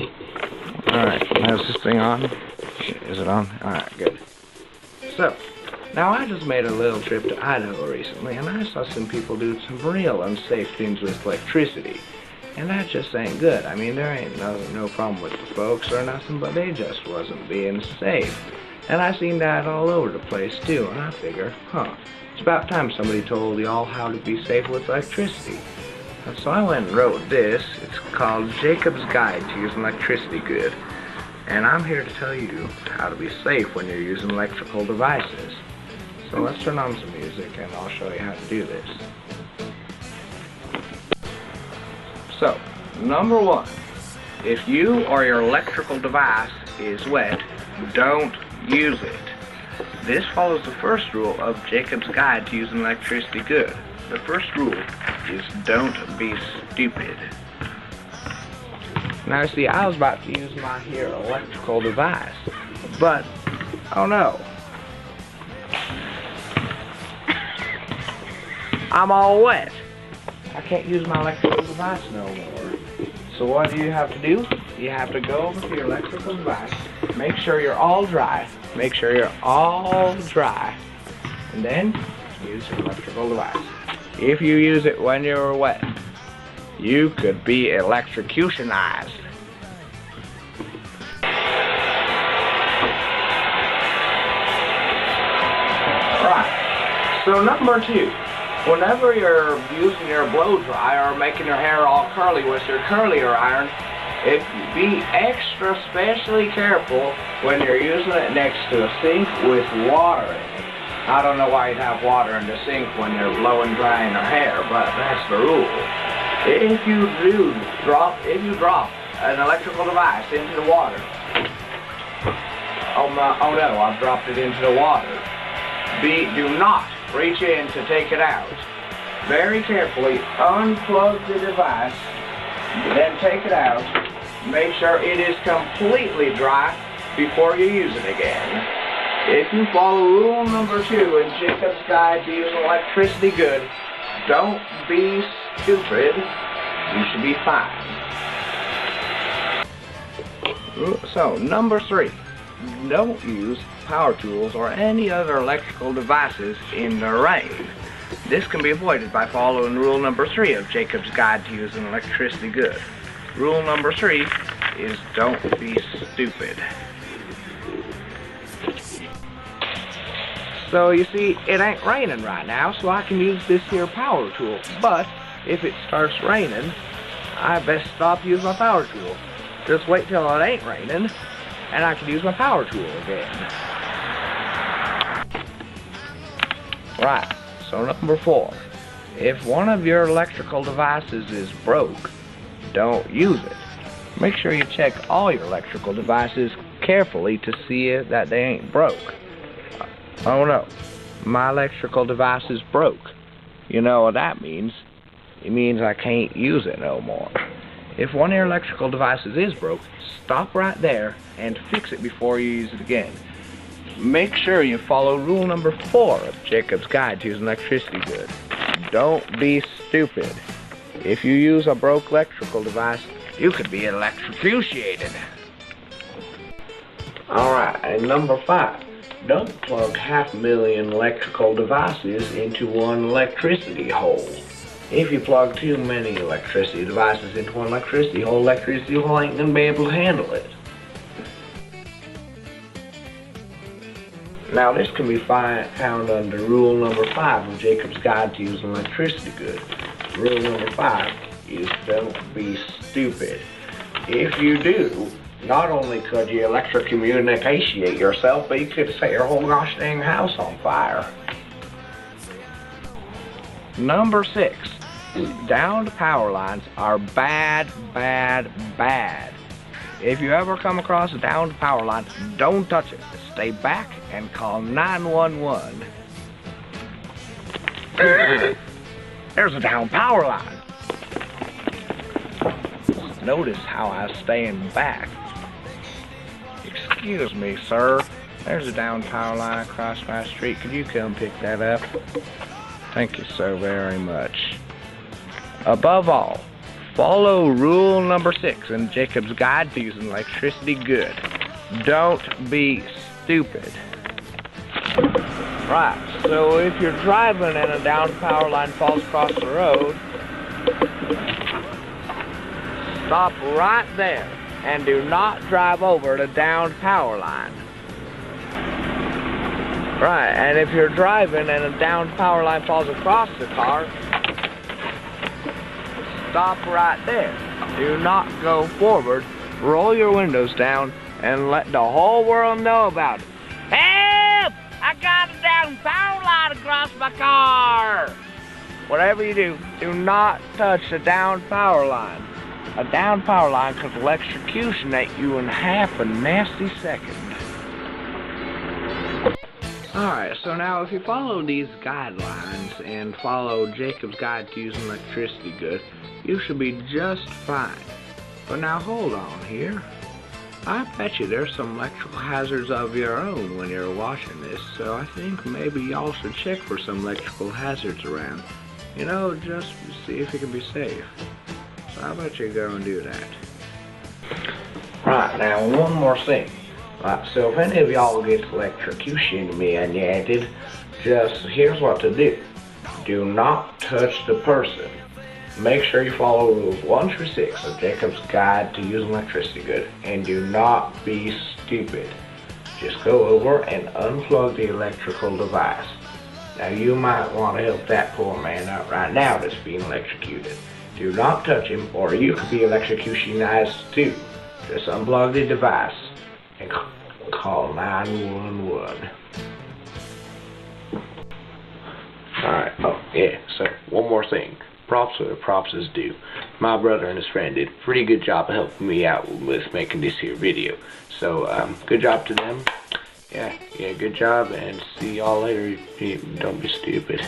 Alright, now is this thing on? Is it on? Alright, good. So, now I just made a little trip to Idaho recently, and I saw some people do some real unsafe things with electricity. And that just ain't good. I mean, there ain't no problem with the folks or nothing, but they just wasn't being safe. And I seen that all over the place too, and I figure, it's about time somebody told y'all how to be safe with electricity. And so I went and wrote this. It's called Jacob's Guide to Using Electricity Good. And I'm here to tell you how to be safe when you're using electrical devices. So let's turn on some music and I'll show you how to do this. So, number one, if you or your electrical device is wet, don't use it. This follows the first rule of Jacob's Guide to Using Electricity Good. The first rule is don't be stupid. Now see, I was about to use my here electrical device, but, oh no. I'm all wet. I can't use my electrical device no more. So what do you have to do? You have to go over to your electrical device, make sure you're all dry, and then use your electrical device. If you use it when you're wet, you could be electrocutionized. Right. So number two, whenever you're using your blow dry or making your hair all curly with your curlier iron, be extra specially careful when you're using it next to a sink with water in it. I don't know why you'd have water in the sink when you're blowing drying your hair, but that's the rule. If you drop an electrical device into the water, oh no, I've dropped it into the water. Do not reach in to take it out. Very carefully unplug the device, then take it out. Make sure it is completely dry before you use it again. If you follow rule number 2 in Jacob's Guide to Using Electricity Good, don't be stupid. You should be fine. So, number 3, don't use power tools or any other electrical devices in the rain. This can be avoided by following rule number 3 of Jacob's Guide to Using Electricity Good. Rule number 3 is don't be stupid. So you see, it ain't raining right now, so I can use this here power tool. But if it starts raining, I best stop using my power tool. Just wait till it ain't raining, and I can use my power tool again. Right, so number 4. If one of your electrical devices is broke, don't use it. Make sure you check all your electrical devices carefully to see that they ain't broke. Oh no, my electrical device is broke. You know what that means? It means I can't use it no more. If one of your electrical devices is broke, stop right there and fix it before you use it again. Make sure you follow rule number 4 of Jacob's Guide to Using Electricity Good. Don't be stupid. If you use a broke electrical device, you could be electrocuted. Alright, and number 5. Don't plug 500,000 electrical devices into one electricity hole. If you plug too many electricity devices into one electricity hole ain't gonna be able to handle it. Now this can be found under rule number 5 of Jacob's Guide to Using Electricity Good. Rule number 5 is don't be stupid. If you do, not only could you electrocute yourself, but you could set your whole gosh dang house on fire. Number 6. Downed power lines are bad, bad, bad. If you ever come across a downed power line, don't touch it. Stay back and call 911. There's a downed power line. Notice how I stand back. Excuse me, sir. There's a downed power line across my street. Could you come pick that up? Thank you so very much. Above all, Follow rule number 6 in Jacob's Guide to Using Electricity Good. Don't be stupid. Right, so if you're driving and a downed power line falls across the road, stop right there and do not drive over the downed power line. Right, and if you're driving and a downed power line falls across the car, stop right there. Do not go forward, roll your windows down, and let the whole world know about it. Help! I got a downed power line across my car! Whatever you do, do not touch the downed power line. A downed power line could electrocutionate you in half a nasty second. Alright, so now if you follow these guidelines and follow Jacob's Guide to Using Electricity Good, you should be just fine. But now hold on here. I bet you there's some electrical hazards of your own when you're watching this, so I think maybe y'all should check for some electrical hazards around. You know, just to see if you can be safe. So how about you go and do that? Right, now one more thing. Right, so if any of y'all gets electrocutionated, just here's what to do. Do not touch the person. Make sure you follow rules 1 through 6 of Jacob's Guide to Using Electricity Good, and do not be stupid. Just go over and unplug the electrical device. Now you might want to help that poor man out right now that's being electrocuted. Do not touch him or you could be electrocutionized too. Just unplug the device and call 911. Alright, oh yeah, so one more thing. Props where props is due. My brother and his friend did a pretty good job of helping me out with making this here video. So, good job to them. Yeah, good job, and see y'all later. Don't be stupid.